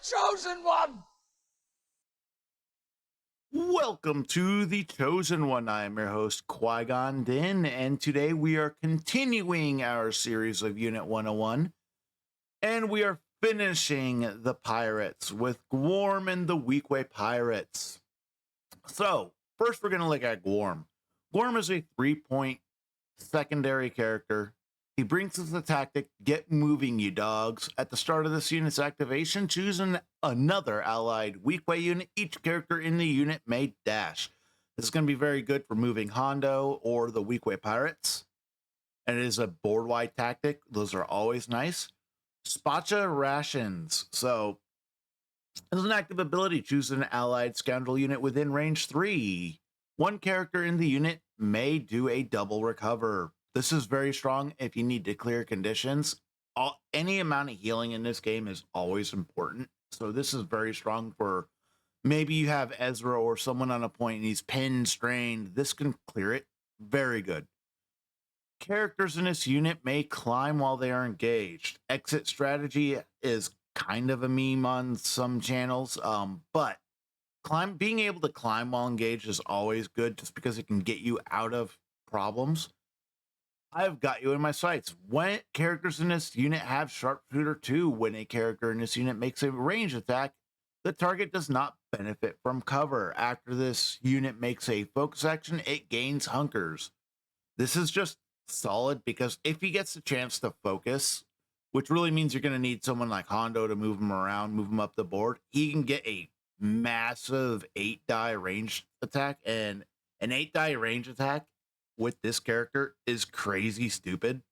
Chosen One! Welcome to The Chosen One. I am your host, Qui-Gon Din, and today we are continuing our series of Unit 101, and we are finishing the pirates with Gwarm and the Weequay pirates. So, first we're going to look at Gwarm. Gwarm is a 3-point secondary character. He brings us the tactic, get moving, you dogs. At the start of this unit's activation, choose another allied Weequay unit. Each character in the unit may dash. This is going to be very good for moving Hondo or the Weequay pirates. And it is a board-wide tactic. Those are always nice. Spacha rations. So, as an active ability, choose an allied scoundrel unit within range 3. One character in the unit may do a double recover. This is very strong if you need to clear conditions. Any amount of healing in this game is always important. So this is very strong for maybe you have Ezra or someone on a point and he's pinned, strained. This can clear it. Very good. Characters in this unit may climb while they are engaged. Exit strategy is kind of a meme on some channels, but being able to climb while engaged is always good just because it can get you out of problems. I've got you in my sights. When characters in this unit have Sharpshooter 2, when a character in this unit makes a range attack, the target does not benefit from cover. After this unit makes a focus action, it gains hunkers. This is just solid because if he gets the chance to focus, which really means you're going to need someone like Hondo to move him around, move him up the board, he can get a massive 8-die range attack, and an 8-die range attack with this character is crazy stupid.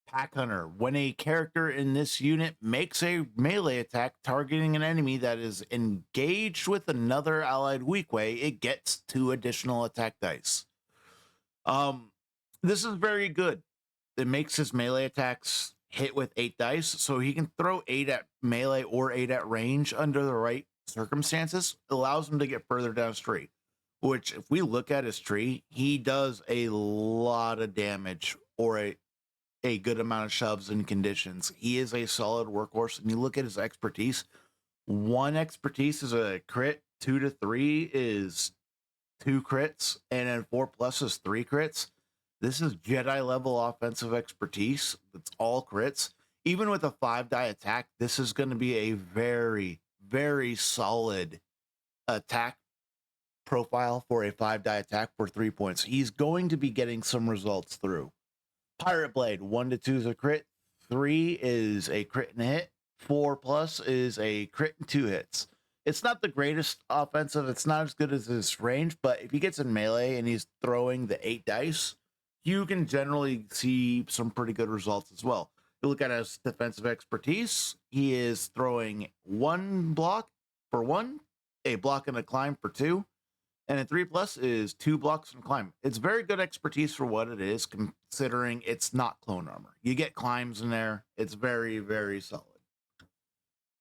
Pack Hunter. When a character in this unit makes a melee attack targeting an enemy that is engaged with another allied Weequay, it gets 2 additional attack dice. This is very good. It makes his melee attacks hit with 8 dice, so he can throw 8 at melee or 8 at range under the right circumstances. It allows him to get further downstream, which if we look at his tree, he does a lot of damage or a good amount of shoves and conditions. He is a solid workhorse. And you look at his expertise, 1 expertise is a crit, 2 to 3 is 2 crits, and then 4+ is 3 crits. This is Jedi level offensive expertise. It's all crits. Even with a 5-die attack, this is going to be a very, very solid attack profile for a 5-die attack for 3 points. He's going to be getting some results through. Pirate Blade, 1 to 2 is a crit, 3 is a crit and a hit, 4+ is a crit and 2 hits. It's not the greatest offensive. It's not as good as his range, but if he gets in melee and he's throwing the 8 dice, you can generally see some pretty good results as well. You look at his defensive expertise, he is throwing 1 block for 1, a block and a climb for 2, and a 3+ is 2 blocks and climb. It's very good expertise for what it is, considering it's not clone armor. You get climbs in there. It's very, very solid.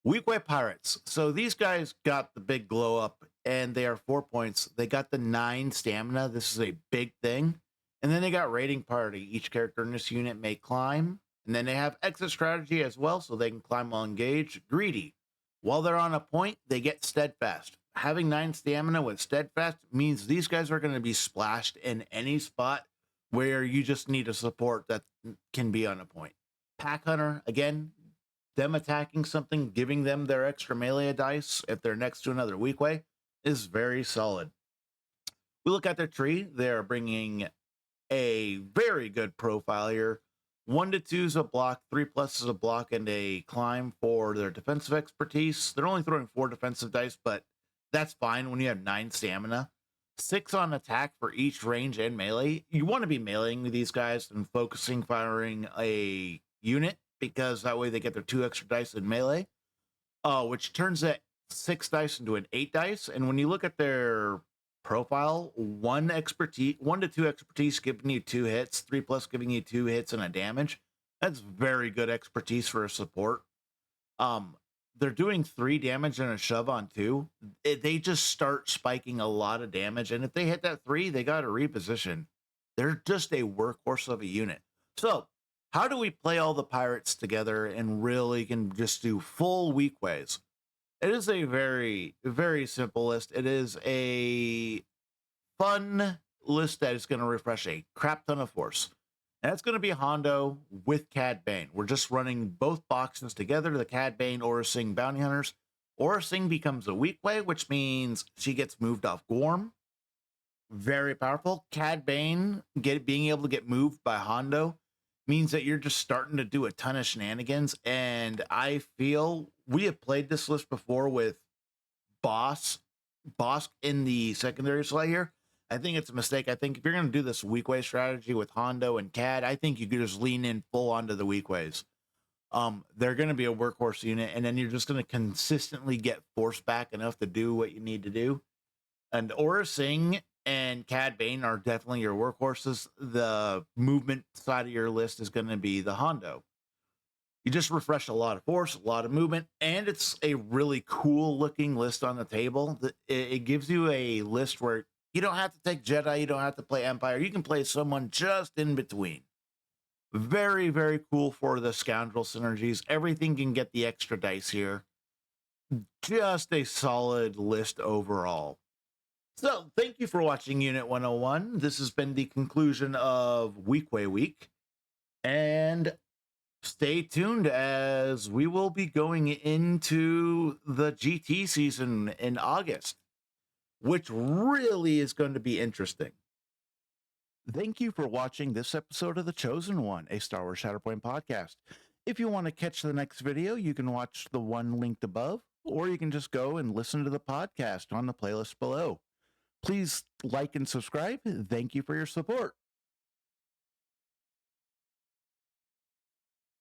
Weequay Pirates. So these guys got the big glow up, and they are 4 points. They got the 9 stamina. This is a big thing. And then they got Raiding Party. Each character in this unit may climb. And then they have exit strategy as well, so they can climb while engaged. Greedy. While they're on a point, they get Steadfast. Having 9 stamina with Steadfast means these guys are going to be splashed in any spot where you just need a support that can be on a point. Pack Hunter, again, them attacking something, giving them their extra melee dice if they're next to another Weequay is very solid. We look at their tree. They're bringing a very good profile here. 1 to 2 is a block, 3+ is a block, and a climb for their defensive expertise. They're only throwing 4 defensive dice, but that's fine when you have 9 stamina. 6 on attack for each range and melee. You want to be meleeing these guys and focusing firing a unit because that way they get their 2 extra dice in melee, which turns that 6 dice into an 8 dice. And when you look at their profile, 1 to 2 expertise giving you 2 hits, 3+ giving you 2 hits and a damage. That's very good expertise for a support. They're doing 3 damage and a shove on 2. They just start spiking a lot of damage, and if they hit that 3, they got to reposition. They're just a workhorse of a unit. So how do we play all the pirates together and really can just do full Weekways? It is a very, very simple list. It is a fun list that is going to refresh a crap ton of force. And that's going to be Hondo with Cad Bane. We're just running both boxes together, the Cad Bane Aura Sing Bounty Hunters. Aura Sing becomes a Weequay, which means she gets moved off Gwarm. Very powerful. Cad Bane being able to get moved by Hondo means that you're just starting to do a ton of shenanigans. And I feel we have played this list before with Boss in the secondary slot here. I think it's a mistake. I think if you're going to do this Weequay strategy with Hondo and Cad, I think you could just lean in full onto the Weekways. They're going to be a workhorse unit, and then you're just going to consistently get force back enough to do what you need to do. And Aura Sing and Cad Bane are definitely your workhorses. The movement side of your list is going to be the Hondo. You just refresh a lot of force, a lot of movement, and it's a really cool looking list on the table. It gives you a list where you don't have to take Jedi, you don't have to play Empire, you can play someone just in between. Very, very cool for the scoundrel synergies. Everything can get the extra dice here. Just a solid list overall. So, thank you for watching Unit 101. This has been the conclusion of Weequay Week. And stay tuned as we will be going into the GT season in August, which really is going to be interesting. Thank you for watching this episode of The Chosen One, a Star Wars Shatterpoint podcast. If you want to catch the next video, you can watch the one linked above, or you can just go and listen to the podcast on the playlist below. Please like and subscribe. Thank you for your support.